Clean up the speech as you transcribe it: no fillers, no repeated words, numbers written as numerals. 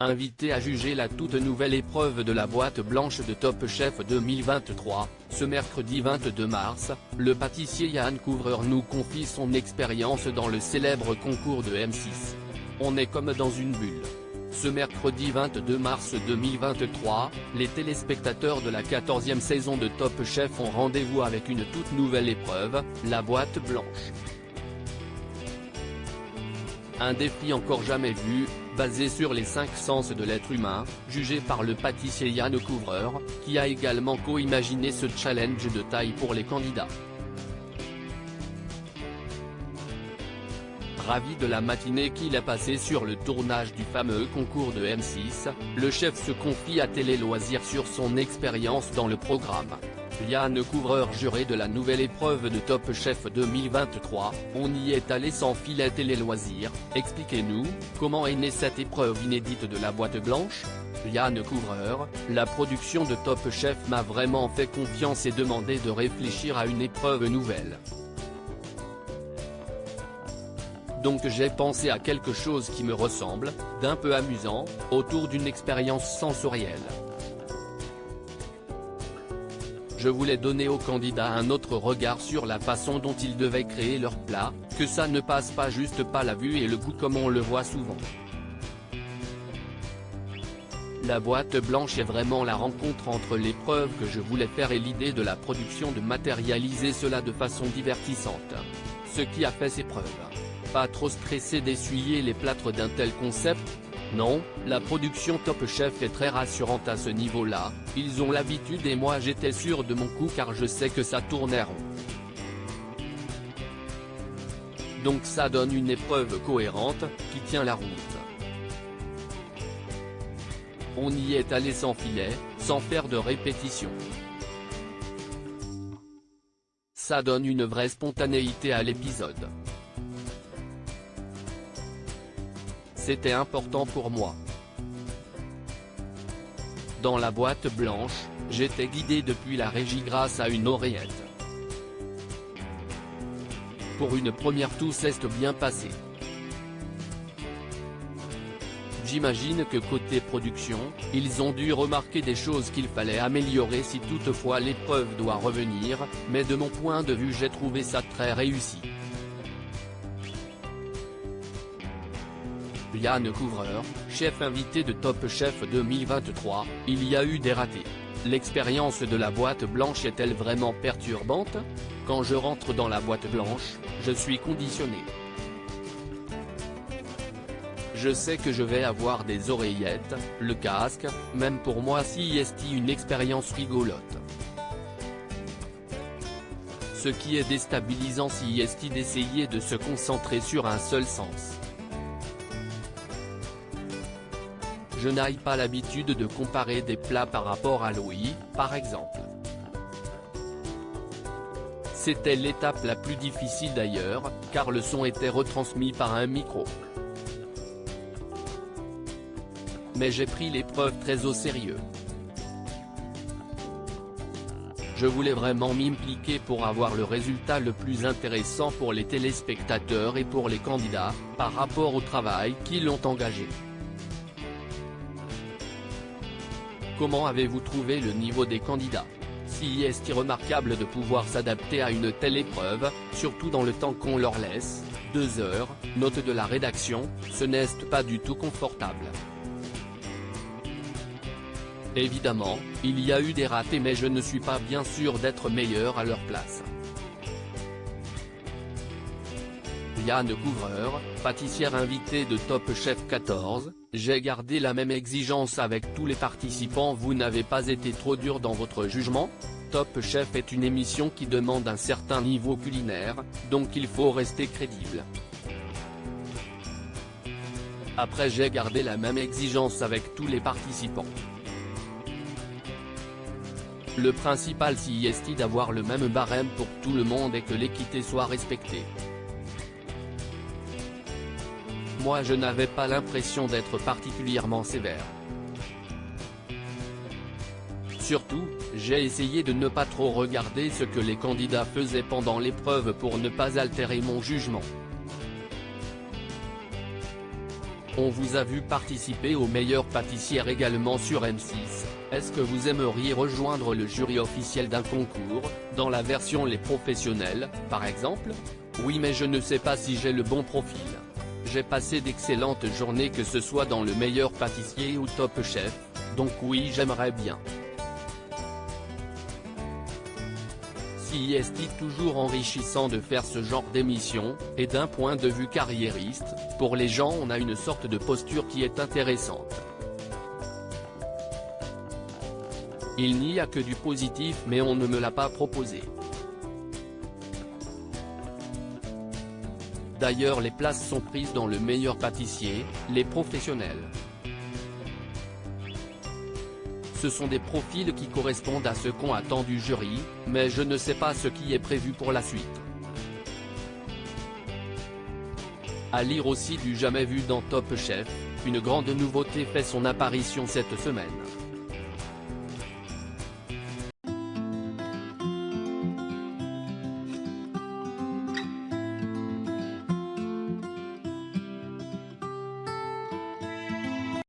Invité à juger la toute nouvelle épreuve de la boîte blanche de Top Chef 2023, ce mercredi 22 mars, le pâtissier Yann Couvreur nous confie son expérience dans le célèbre concours de M6. On est comme dans une bulle. Ce mercredi 22 mars 2023, les téléspectateurs de la 14e saison de Top Chef ont rendez-vous avec une toute nouvelle épreuve, la boîte blanche. Un défi encore jamais vu, basé sur les 5 sens de l'être humain, jugé par le pâtissier Yann Couvreur, qui a également co-imaginé ce challenge de taille pour les candidats. Ravi de la matinée qu'il a passée sur le tournage du fameux concours de M6, le chef se confie à Télé Loisirs sur son expérience dans le programme. Yann Couvreur, juré de la nouvelle épreuve de Top Chef 2023, on y est allé sans filet. Télé Loisirs, expliquez-nous, comment est née cette épreuve inédite de la boîte blanche? Yann Couvreur, la production de Top Chef m'a vraiment fait confiance et demandé de réfléchir à une épreuve nouvelle. Donc j'ai pensé à quelque chose qui me ressemble, d'un peu amusant, autour d'une expérience sensorielle. Je voulais donner aux candidats un autre regard sur la façon dont ils devaient créer leur plat, que ça ne passe pas juste par la vue et le goût comme on le voit souvent. La boîte blanche est vraiment la rencontre entre l'épreuve que je voulais faire et l'idée de la production de matérialiser cela de façon divertissante. Ce qui a fait ses preuves. Pas trop stressé d'essuyer les plâtres d'un tel concept? Non, la production Top Chef est très rassurante à ce niveau-là, ils ont l'habitude et moi j'étais sûr de mon coup car je sais que ça tournait rond. Donc ça donne une épreuve cohérente, qui tient la route. On y est allé sans filet, sans faire de répétition. Ça donne une vraie spontanéité à l'épisode. C'était important pour moi. Dans la boîte blanche, j'étais guidé depuis la régie grâce à une oreillette. Pour une première, tout s'est bien passé. J'imagine que côté production, ils ont dû remarquer des choses qu'il fallait améliorer si toutefois l'épreuve doit revenir, mais de mon point de vue j'ai trouvé ça très réussi. Yann Couvreur, chef invité de Top Chef 2023, il y a eu des ratés. L'expérience de la boîte blanche est-elle vraiment perturbante? Quand je rentre dans la boîte blanche, je suis conditionné. Je sais que je vais avoir des oreillettes, le casque, même pour moi si est une expérience rigolote. Ce qui est déstabilisant si est d'essayer de se concentrer sur un seul sens. Je n'ai pas l'habitude de comparer des plats par rapport à l'ouïe, par exemple. C'était l'étape la plus difficile d'ailleurs, car le son était retransmis par un micro. Mais j'ai pris l'épreuve très au sérieux. Je voulais vraiment m'impliquer pour avoir le résultat le plus intéressant pour les téléspectateurs et pour les candidats, par rapport au travail qu'ils ont engagé. Comment avez-vous trouvé le niveau des candidats? Si est remarquable de pouvoir s'adapter à une telle épreuve, surtout dans le temps qu'on leur laisse, 2 heures, note de la rédaction, ce n'est pas du tout confortable. Évidemment, il y a eu des ratés mais je ne suis pas bien sûr d'être meilleur à leur place. Yann Couvreur, pâtissière invitée de Top Chef 14, j'ai gardé la même exigence avec tous les participants. Vous n'avez pas été trop dur dans votre jugement? Top Chef est une émission qui demande un certain niveau culinaire, donc il faut rester crédible. Après j'ai gardé la même exigence avec tous les participants. Le principal si est d'avoir le même barème pour tout le monde et que l'équité soit respectée. Moi je n'avais pas l'impression d'être particulièrement sévère. Surtout, j'ai essayé de ne pas trop regarder ce que les candidats faisaient pendant l'épreuve pour ne pas altérer mon jugement. On vous a vu participer aux meilleures pâtissières également sur M6, est-ce que vous aimeriez rejoindre le jury officiel d'un concours, dans la version Les Professionnels, par exemple? Oui, mais je ne sais pas si j'ai le bon profil. J'ai passé d'excellentes journées que ce soit dans le meilleur pâtissier ou Top Chef, donc oui j'aimerais bien. Si est toujours enrichissant de faire ce genre d'émission, et d'un point de vue carriériste, pour les gens on a une sorte de posture qui est intéressante. Il n'y a que du positif mais on ne me l'a pas proposé. D'ailleurs les places sont prises dans le meilleur pâtissier, Les Professionnels. Ce sont des profils qui correspondent à ce qu'ont attend du jury, mais je ne sais pas ce qui est prévu pour la suite. À lire aussi du jamais vu dans Top Chef, une grande nouveauté fait son apparition cette semaine.